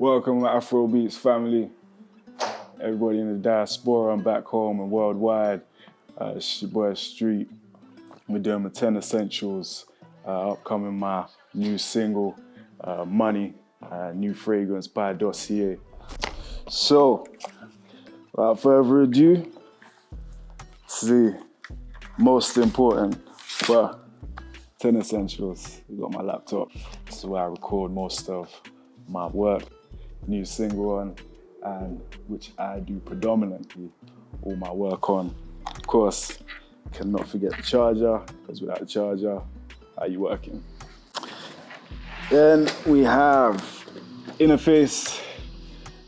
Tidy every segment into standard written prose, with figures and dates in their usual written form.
Welcome, Afrobeats family. Everybody in the diaspora and back home and worldwide. It's your boy Street. We're doing my 10 essentials. Upcoming my new single, Money, new fragrance by Dossier. So, without further ado, it's the most important, well, 10 essentials. I got my laptop. This is where I record most of my work. New single on, and which I do predominantly all my work on. Of course, cannot forget the charger, because without the charger, how are you working? Then we have interface.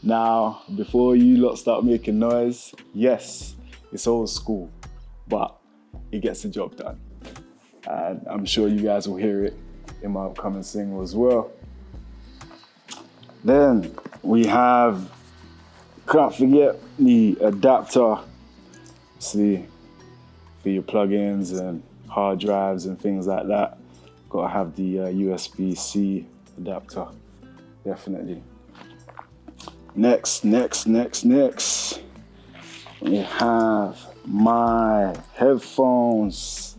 Now, before you lot start making noise, yes, it's old school, but it gets the job done. And I'm sure you guys will hear it in my upcoming single as well. Then we have, can't forget the adapter, see, for your plugins and hard drives and things like that. Gotta have the USB-C adapter, definitely. Next, we have my headphones.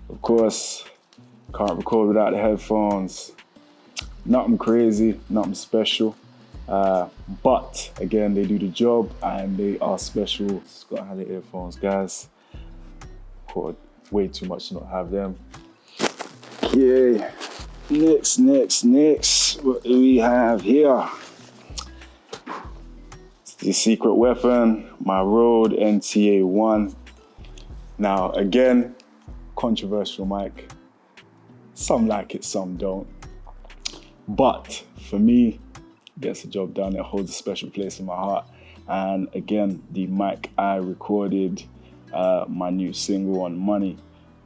Of course, can't record without the headphones. Nothing crazy, nothing special. But again, they do the job and they are special. Just gotta have the earphones, guys. Record way too much to not have them. Okay, next, what do we have here? It's the secret weapon, my Rode NTA1. Now, again, controversial mic. Some like it, some don't. But for me, it gets the job done. It holds a special place in my heart. And again, the mic I recorded my new single on Money,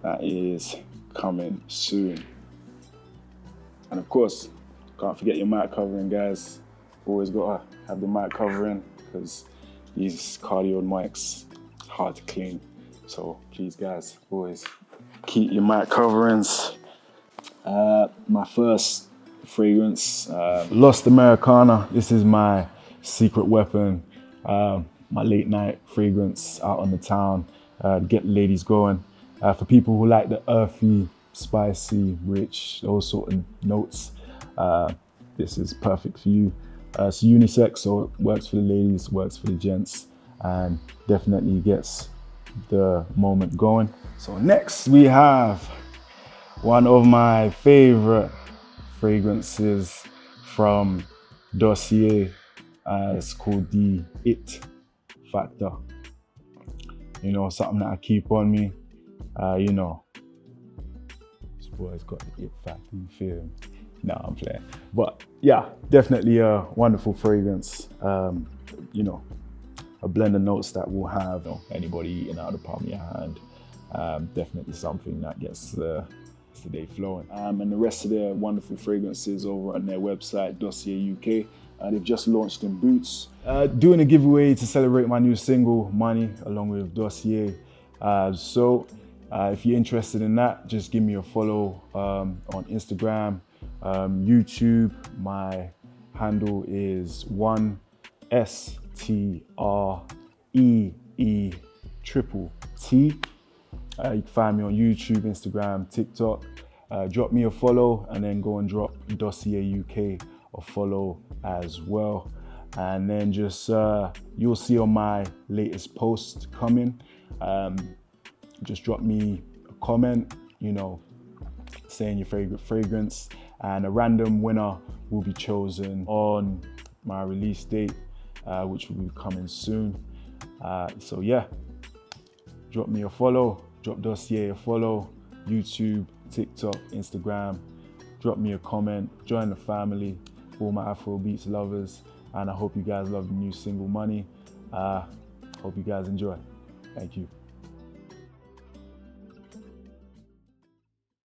that is coming soon. And of course, can't forget your mic covering, guys. Always gotta have the mic covering, because these cardioid mics hard to clean. So please, guys, always keep your mic coverings. My first fragrance, Lost Americana. This is my secret weapon, my late night fragrance out on the town to get the ladies going. For people who like the earthy, spicy, rich, those sort of notes, this is perfect for you. It's unisex, so it works for the ladies, works for the gents, and definitely gets the moment going. So next we have one of my favorite fragrances from Dossier. It's called the It Factor. You know, something that I keep on me. You know, this boy's got the It Factor, you feel me? No, I'm playing. But yeah, definitely a wonderful fragrance. You know, a blend of notes that will have, you know, anybody eating out of the palm of your hand. Definitely something that gets the day flowing. And the rest of their wonderful fragrances over on their website, Dossier UK. They've just launched in Boots. Doing a giveaway to celebrate my new single, Money, along with Dossier. So if you're interested in that, just give me a follow on Instagram, YouTube. My handle is 1STREETT. You can find me on YouTube, Instagram, TikTok. Drop me a follow and then go and drop Dossier UK a follow as well. And then just, you'll see on my latest post coming, just drop me a comment, you know, saying your favorite fragrance, and a random winner will be chosen on my release date, which will be coming soon. So yeah, drop me a follow. Drop Dossier a follow, YouTube, TikTok, Instagram. Drop me a comment, join the family for all my Afrobeats lovers. And I hope you guys love the new single, Money. Hope you guys enjoy. Thank you.